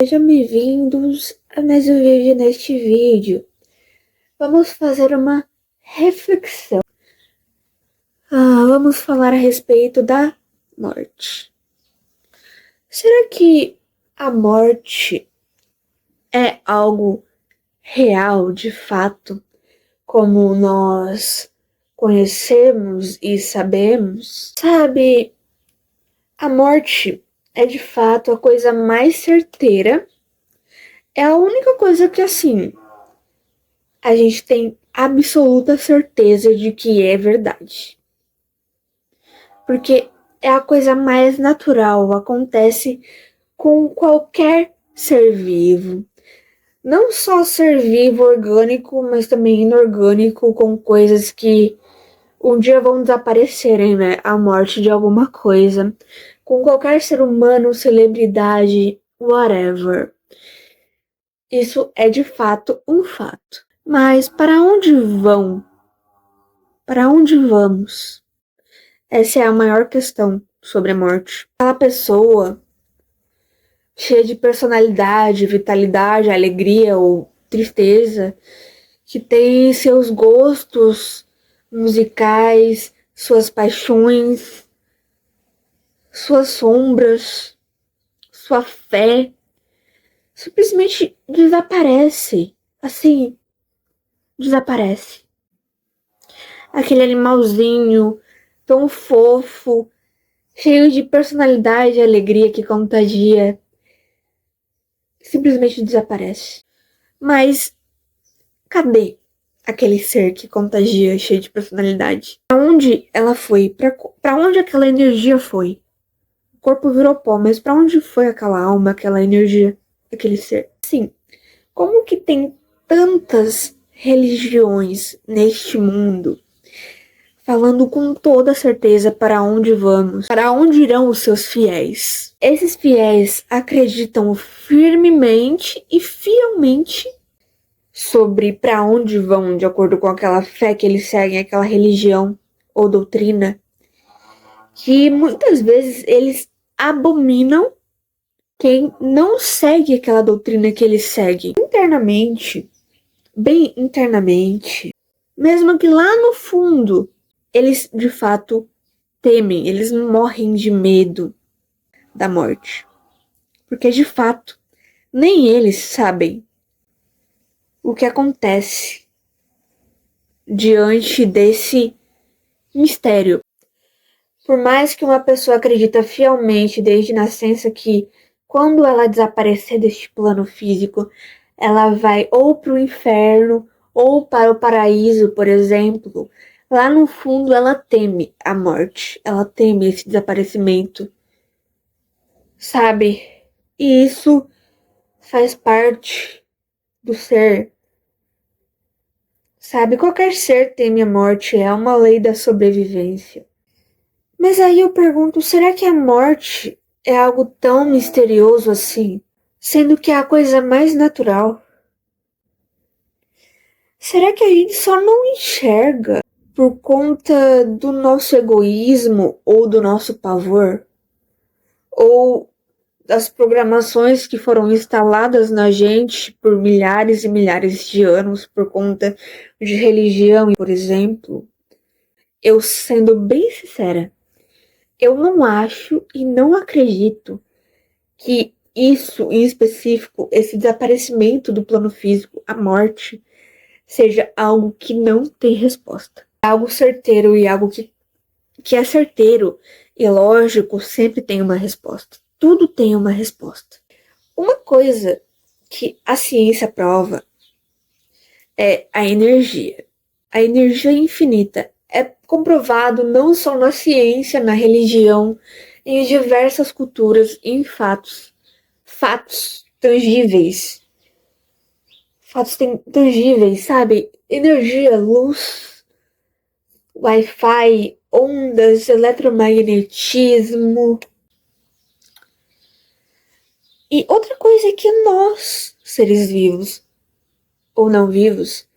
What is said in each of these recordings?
Sejam bem-vindos a mais um vídeo. Neste vídeo, vamos fazer uma reflexão. Vamos falar a respeito da morte. Será que a morte é algo real, de fato, como nós conhecemos e sabemos? Sabe, a morte é de fato a coisa mais certeira. É a única coisa que, assim, a gente tem absoluta certeza de que é verdade. Porque é a coisa mais natural, acontece com qualquer ser vivo. Não só ser vivo orgânico, mas também inorgânico, com coisas que um dia vão desaparecerem, né? A morte de alguma coisa. Com qualquer ser humano, celebridade, whatever. Isso é de fato um fato. Mas para onde vão? Para onde vamos? Essa é a maior questão sobre a morte. Aquela pessoa cheia de personalidade, vitalidade, alegria ou tristeza, que tem seus gostos musicais, suas paixões, suas sombras, sua fé, simplesmente desaparece. Assim, desaparece. Aquele animalzinho tão fofo, cheio de personalidade e alegria que contagia, simplesmente desaparece. Mas cadê aquele ser que contagia, cheio de personalidade? Pra onde ela foi? Pra onde aquela energia foi? O corpo virou pó, mas pra onde foi aquela alma, aquela energia, aquele ser? Sim, como que tem tantas religiões neste mundo, falando com toda certeza para onde vamos, para onde irão os seus fiéis? Esses fiéis acreditam firmemente e fielmente sobre para onde vão, de acordo com aquela fé que eles seguem, aquela religião ou doutrina, que muitas vezes eles abominam quem não segue aquela doutrina que eles seguem. Internamente, bem internamente, mesmo que lá no fundo eles de fato temem, eles morrem de medo da morte. Porque de fato, nem eles sabem o que acontece diante desse mistério. Por mais que uma pessoa acredita fielmente desde nascença que quando ela desaparecer deste plano físico, ela vai ou para o inferno ou para o paraíso, por exemplo, lá no fundo ela teme a morte, ela teme esse desaparecimento, sabe? E isso faz parte do ser, sabe? Qualquer ser teme a morte, é uma lei da sobrevivência. Mas aí eu pergunto, será que a morte é algo tão misterioso assim, sendo que é a coisa mais natural? Será que a gente só não enxerga por conta do nosso egoísmo ou do nosso pavor? Ou das programações que foram instaladas na gente por milhares e milhares de anos por conta de religião, por exemplo? Eu, sendo bem sincera, eu não acho e não acredito que isso em específico, esse desaparecimento do plano físico, a morte, seja algo que não tem resposta. Algo certeiro e algo que é certeiro e lógico sempre tem uma resposta. Tudo tem uma resposta. Uma coisa que a ciência prova é a energia. A energia infinita é comprovado não só na ciência, na religião, em diversas culturas, em fatos tangíveis. Fatos tangíveis, sabe? Energia, luz, Wi-Fi, ondas, eletromagnetismo. E outra coisa é que nós, seres vivos ou não vivos,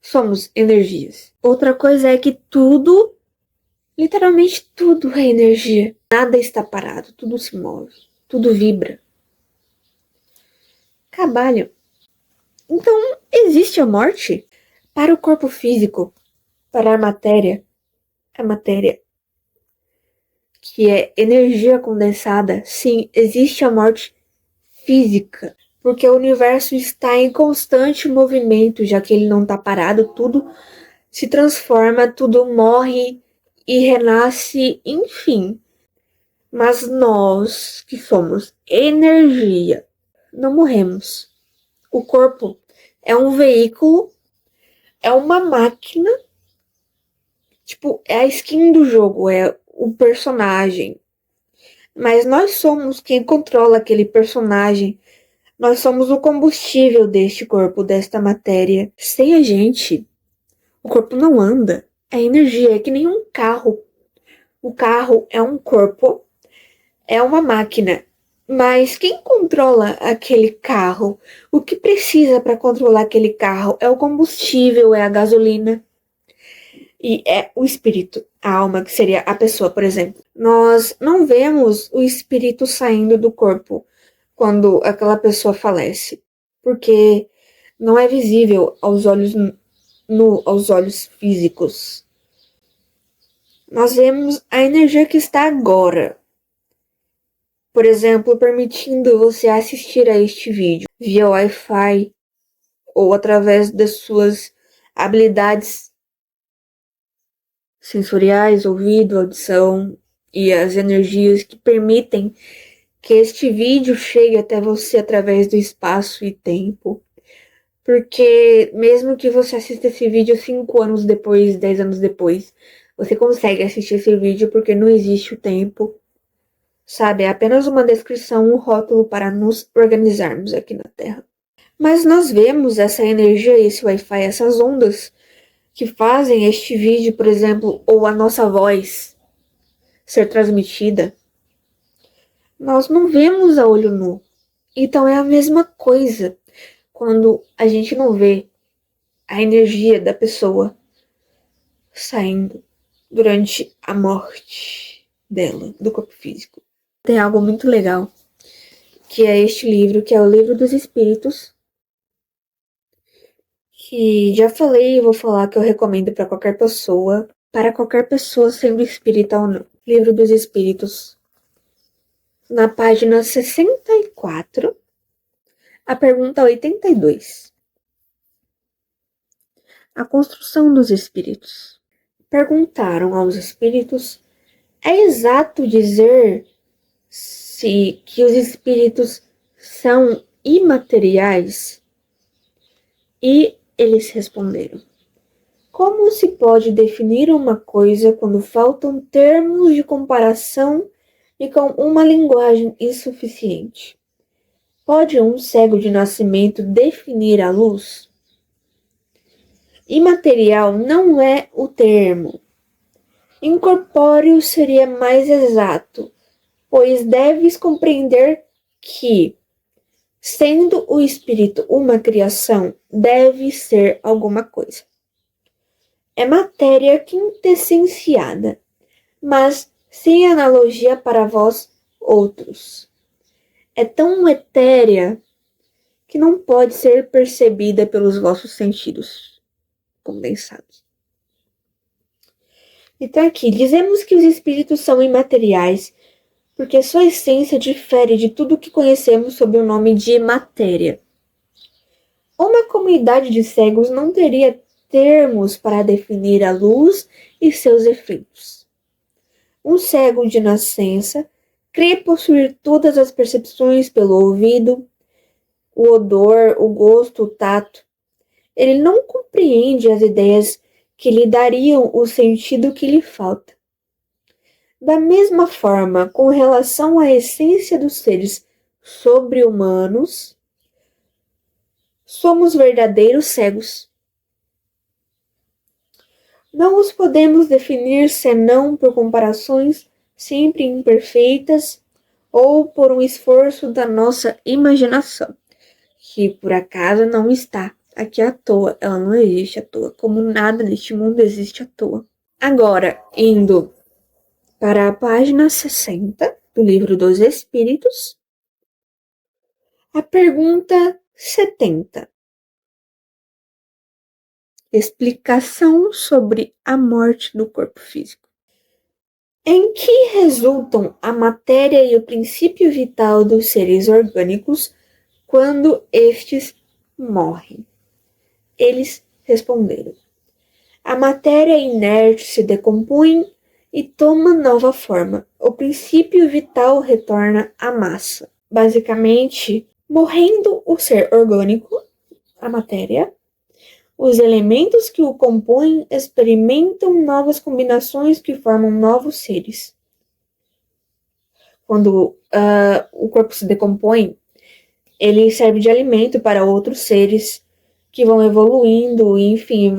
somos energias. Outra coisa é que tudo, literalmente tudo é energia. Nada está parado, tudo se move, tudo vibra. trabalham. Então, existe a morte? Para o corpo físico, para a matéria, que é energia condensada, sim, existe a morte física, porque o universo está em constante movimento, já que ele não está parado, tudo se transforma, tudo morre e renasce, enfim. Mas nós, que somos energia, não morremos. O corpo é um veículo, é uma máquina, tipo, é a skin do jogo, é o personagem. Mas nós somos quem controla aquele personagem. Nós somos o combustível deste corpo, desta matéria. Sem a gente, o corpo não anda. É energia, é que nem um carro. O carro é um corpo, é uma máquina. Mas quem controla aquele carro? O que precisa para controlar aquele carro? É o combustível, é a gasolina. E é o espírito, a alma, que seria a pessoa, por exemplo. Nós não vemos o espírito saindo do corpo quando aquela pessoa falece, porque não é visível aos olhos aos olhos físicos. Nós vemos a energia que está agora. Por exemplo, permitindo você assistir a este vídeo via Wi-Fi ou através das suas habilidades sensoriais, ouvido, audição e as energias que permitem que este vídeo chegue até você através do espaço e tempo. Porque mesmo que você assista esse vídeo 5 anos depois, 10 anos depois, você consegue assistir esse vídeo porque não existe o tempo. Sabe, é apenas uma descrição, um rótulo para nos organizarmos aqui na Terra. Mas nós vemos essa energia, esse Wi-Fi, essas ondas que fazem este vídeo, por exemplo, ou a nossa voz ser transmitida. Nós não vemos a olho nu. Então é a mesma coisa quando a gente não vê a energia da pessoa saindo durante a morte dela, do corpo físico. Tem algo muito legal, que é este livro, que é o Livro dos Espíritos, que já falei e vou falar que eu recomendo para qualquer pessoa, sendo espírita ou não. Livro dos Espíritos. Na página 64, a pergunta 82. A construção dos espíritos. Perguntaram aos espíritos: é exato dizer que os espíritos são imateriais? E eles responderam: como se pode definir uma coisa quando faltam termos de comparação e com uma linguagem insuficiente? Pode um cego de nascimento definir a luz? Imaterial não é o termo. Incorpóreo seria mais exato, pois deves compreender que, sendo o espírito uma criação, deve ser alguma coisa. É matéria quintessenciada, mas sem analogia para vós outros. É tão etérea que não pode ser percebida pelos vossos sentidos condensados. Então aqui, dizemos que os espíritos são imateriais, porque sua essência difere de tudo o que conhecemos sob o nome de matéria. Uma comunidade de cegos não teria termos para definir a luz e seus efeitos. Um cego de nascença crê possuir todas as percepções pelo ouvido, o odor, o gosto, o tato. Ele não compreende as ideias que lhe dariam o sentido que lhe falta. Da mesma forma, com relação à essência dos seres sobre-humanos, somos verdadeiros cegos. Não os podemos definir senão por comparações sempre imperfeitas ou por um esforço da nossa imaginação, que por acaso não está aqui à toa, ela não existe à toa, como nada neste mundo existe à toa. Agora, indo para a página 60 do Livro dos Espíritos, a pergunta 70. Explicação sobre a morte do corpo físico. Em que resultam a matéria e o princípio vital dos seres orgânicos quando estes morrem? Eles responderam: a matéria inerte se decompõe e toma nova forma. O princípio vital retorna à massa. Basicamente, morrendo o ser orgânico, a matéria, os elementos que o compõem experimentam novas combinações que formam novos seres. Quando o corpo se decompõe, ele serve de alimento para outros seres que vão evoluindo, enfim,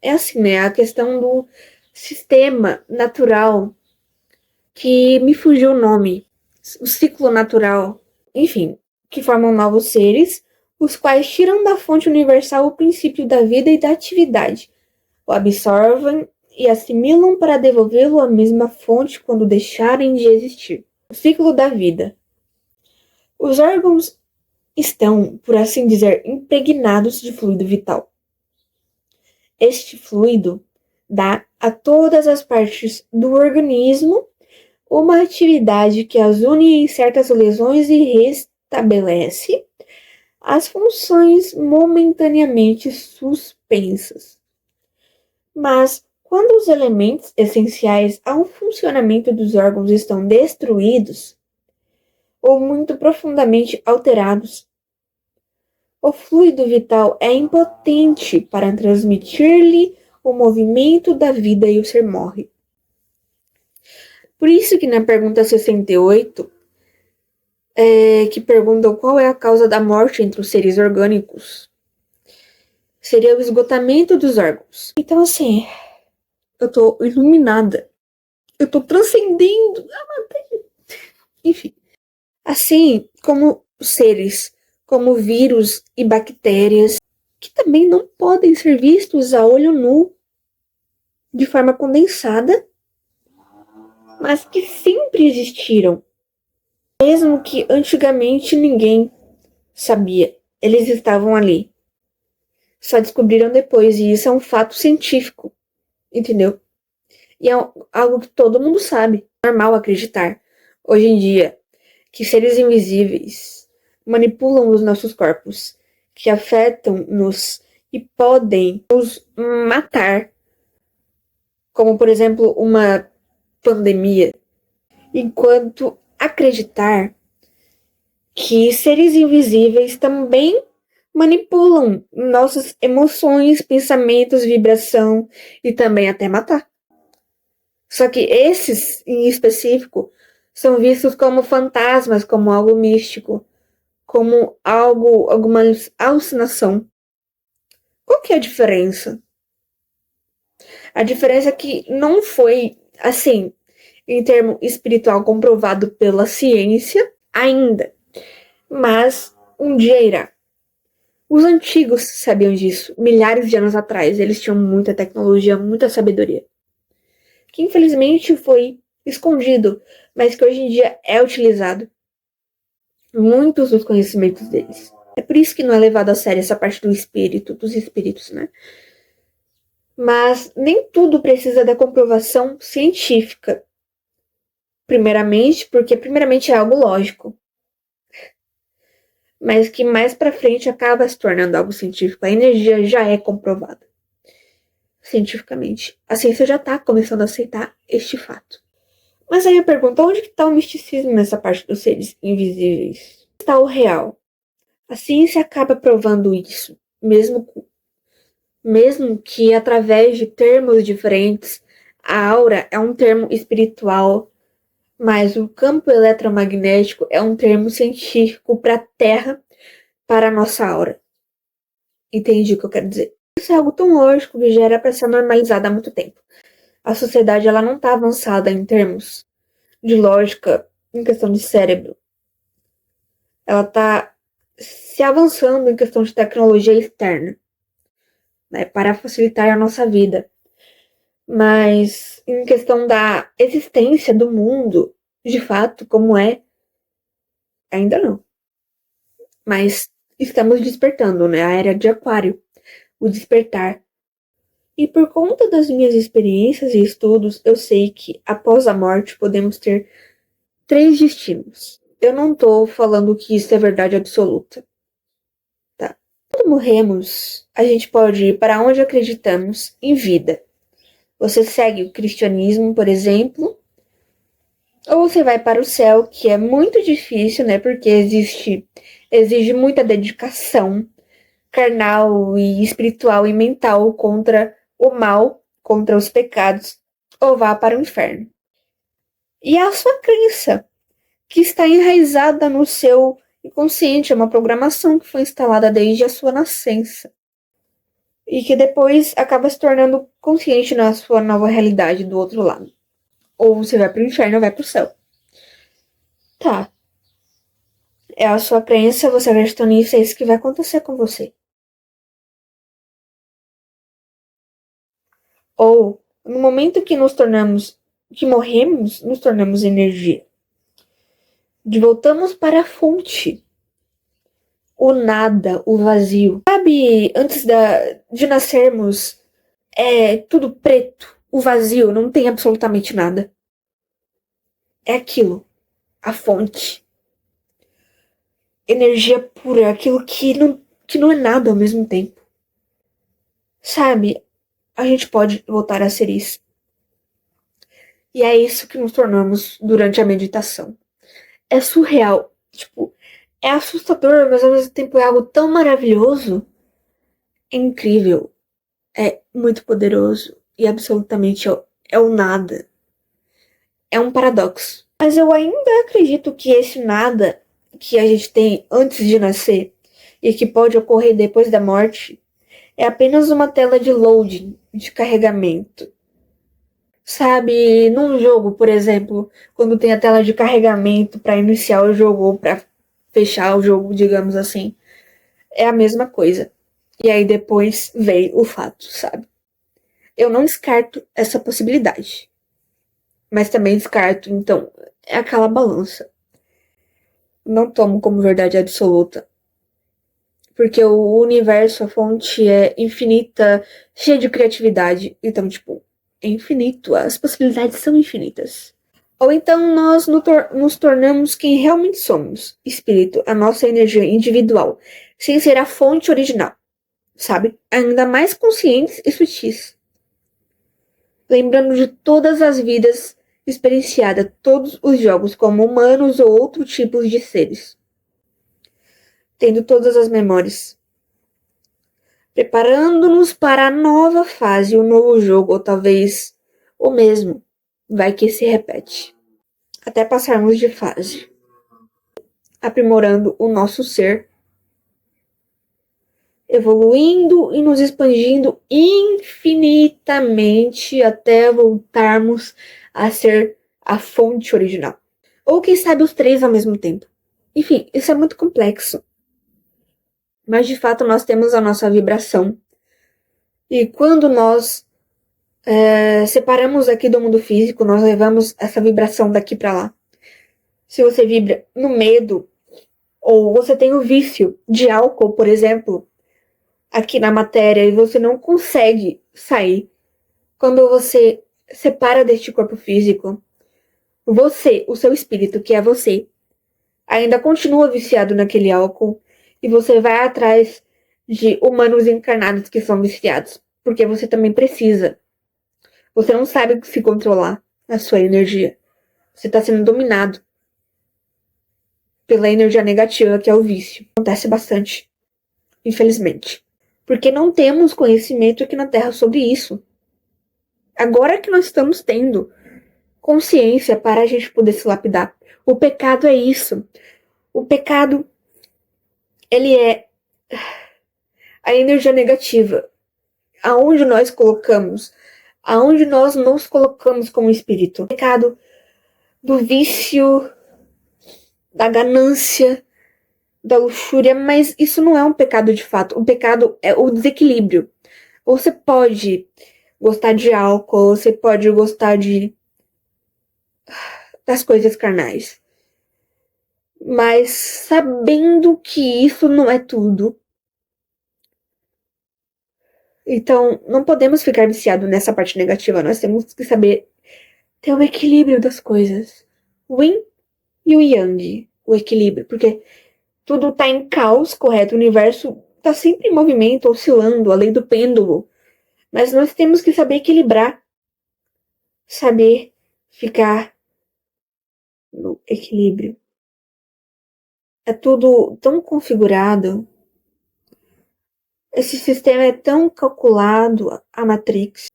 é assim, né? A questão do sistema natural, que me fugiu o nome, o ciclo natural, enfim, que formam novos seres, os quais tiram da fonte universal o princípio da vida e da atividade, o absorvem e assimilam para devolvê-lo à mesma fonte quando deixarem de existir. O ciclo da vida. Os órgãos estão, por assim dizer, impregnados de fluido vital. Este fluido dá a todas as partes do organismo uma atividade que as une em certas lesões e restabelece as funções momentaneamente suspensas. Mas, quando os elementos essenciais ao funcionamento dos órgãos estão destruídos ou muito profundamente alterados, o fluido vital é impotente para transmitir-lhe o movimento da vida e o ser morre. Por isso que na pergunta 68, que perguntam qual é a causa da morte entre os seres orgânicos, seria o esgotamento dos órgãos. Então, assim, eu tô iluminada. Eu tô transcendendo a matéria. Enfim. Assim como seres como vírus e bactérias, que também não podem ser vistos a olho nu, de forma condensada, mas que sempre existiram, mesmo que antigamente ninguém sabia. Eles estavam ali. Só descobriram depois, e isso é um fato científico, entendeu? E é algo que todo mundo sabe. É normal acreditar, hoje em dia, que seres invisíveis manipulam os nossos corpos, que afetam-nos e podem nos matar, como, por exemplo, uma pandemia, enquanto acreditar que seres invisíveis também manipulam nossas emoções, pensamentos, vibração e também até matar. Só que esses, em específico, são vistos como fantasmas, como algo místico, como alguma alucinação. Qual que é a diferença? A diferença é que não foi, assim, em termo espiritual comprovado pela ciência ainda, mas um dia irá. Os antigos sabiam disso, milhares de anos atrás. Eles tinham muita tecnologia, muita sabedoria, que infelizmente foi escondido, mas que hoje em dia é utilizado. Muitos dos conhecimentos deles. É por isso que não é levado a sério essa parte do espírito, dos espíritos, né? Mas nem tudo precisa da comprovação científica. Primeiramente, porque primeiramente é algo lógico, mas que mais pra frente acaba se tornando algo científico. A energia já é comprovada cientificamente. A ciência já está começando a aceitar este fato. Mas aí eu pergunto, onde está o misticismo nessa parte dos seres invisíveis? Onde está o real? A ciência acaba provando isso, mesmo que através de termos diferentes. A aura é um termo espiritual, mas o campo eletromagnético é um termo científico para a Terra, para a nossa aura. Entendi o que eu quero dizer. Isso é algo tão lógico que já era para ser normalizado há muito tempo. A sociedade ela não está avançada em termos de lógica, em questão de cérebro. Ela está se avançando em questão de tecnologia externa, né, para facilitar a nossa vida. Mas em questão da existência do mundo, de fato, como é, ainda não. mas estamos despertando, né? A era de Aquário, o despertar. E por conta das minhas experiências e estudos, eu sei que após a morte podemos ter 3 destinos. Eu não tô falando que isso é verdade absoluta, tá? Quando morremos, a gente pode ir para onde acreditamos em vida. Você segue o cristianismo, por exemplo, ou você vai para o céu, que é muito difícil, né? Porque exige muita dedicação carnal e espiritual e mental contra o mal, contra os pecados, ou vá para o inferno. E a sua crença, que está enraizada no seu inconsciente, é uma programação que foi instalada desde a sua nascença. E que depois acaba se tornando consciente na sua nova realidade do outro lado. Ou você vai para o inferno ou vai para o céu. Tá. É a sua crença, você acredita nisso, é isso que vai acontecer com você. Ou, no momento que morremos, nos tornamos energia. Voltamos para a fonte. O nada, o vazio. Sabe, antes de nascermos, é tudo preto, o vazio, não tem absolutamente nada. É aquilo, a fonte. Energia pura, aquilo que não é nada ao mesmo tempo. Sabe, a gente pode voltar a ser isso. E é isso que nos tornamos durante a meditação. É surreal. Tipo, é assustador, mas ao mesmo tempo é algo tão maravilhoso. É incrível. É muito poderoso. E absolutamente é o nada. É um paradoxo. Mas eu ainda acredito que esse nada que a gente tem antes de nascer e que pode ocorrer depois da morte é apenas uma tela de loading, de carregamento. Sabe, num jogo, por exemplo, quando tem a tela de carregamento para iniciar o jogo ou para fechar o jogo, digamos assim, é a mesma coisa. E aí depois veio o fato, sabe? Eu não descarto essa possibilidade. Mas também descarto, então, é aquela balança. Não tomo como verdade absoluta. Porque o universo, a fonte é infinita, cheia de criatividade. Então, tipo, é infinito. As possibilidades são infinitas. Ou então nós nos tornamos quem realmente somos. Espírito, a nossa energia individual, sem ser a fonte original. Sabe? Ainda mais conscientes e sutis. Lembrando de todas as vidas experienciadas, todos os jogos, como humanos ou outros tipos de seres. Tendo todas as memórias. Preparando-nos para a nova fase, o novo jogo, ou talvez o mesmo. Vai que se repete. Até passarmos de fase. Aprimorando o nosso ser. Evoluindo e nos expandindo infinitamente até voltarmos a ser a fonte original. Ou quem sabe os 3 ao mesmo tempo. Enfim, isso é muito complexo. Mas de fato nós temos a nossa vibração. E quando nós separamos aqui do mundo físico, nós levamos essa vibração daqui para lá. Se você vibra no medo, ou você tem o vício de álcool, por exemplo, aqui na matéria e você não consegue sair. Quando você separa deste corpo físico, você, o seu espírito, que é você, ainda continua viciado naquele álcool e você vai atrás de humanos encarnados que são viciados, porque você também precisa. Você não sabe se controlar a sua energia. Você está sendo dominado pela energia negativa, que é o vício. Acontece bastante, infelizmente. Porque não temos conhecimento aqui na Terra sobre isso. Agora que nós estamos tendo consciência para a gente poder se lapidar. O pecado é isso. O pecado, ele é a energia negativa. Aonde nós colocamos, aonde nós nos colocamos como espírito. O pecado do vício, da ganância, da luxúria, mas isso não é um pecado de fato. O pecado é o desequilíbrio. Você pode gostar de álcool, você pode gostar das coisas carnais. mas sabendo que isso não é tudo. Então, não podemos ficar viciados nessa parte negativa. Nós temos que saber ter o equilíbrio das coisas. O yin e o yang. O equilíbrio. Porque tudo tá em caos, correto? O universo tá sempre em movimento, oscilando, a lei do pêndulo. Mas nós temos que saber equilibrar. Saber ficar no equilíbrio. É tudo tão configurado. Esse sistema é tão calculado, a Matrix,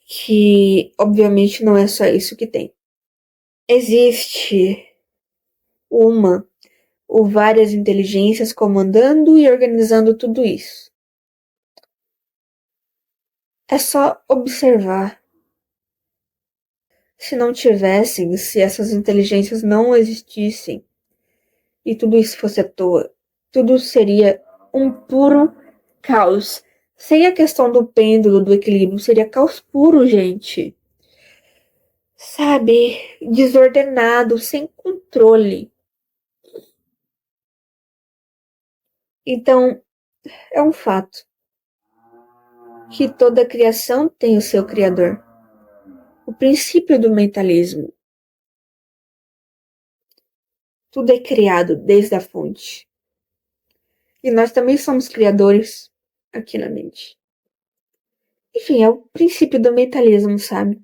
que obviamente não é só isso que tem. Existe uma ou várias inteligências comandando e organizando tudo isso. É só observar. Se não tivessem, se essas inteligências não existissem e tudo isso fosse à toa, tudo seria um puro caos. Sem a questão do pêndulo, do equilíbrio, seria caos puro, gente. Sabe? Desordenado, sem controle. Então, é um fato que toda criação tem o seu criador. O princípio do mentalismo. Tudo é criado desde a fonte. E nós também somos criadores aqui na mente. Enfim, é o princípio do mentalismo, sabe?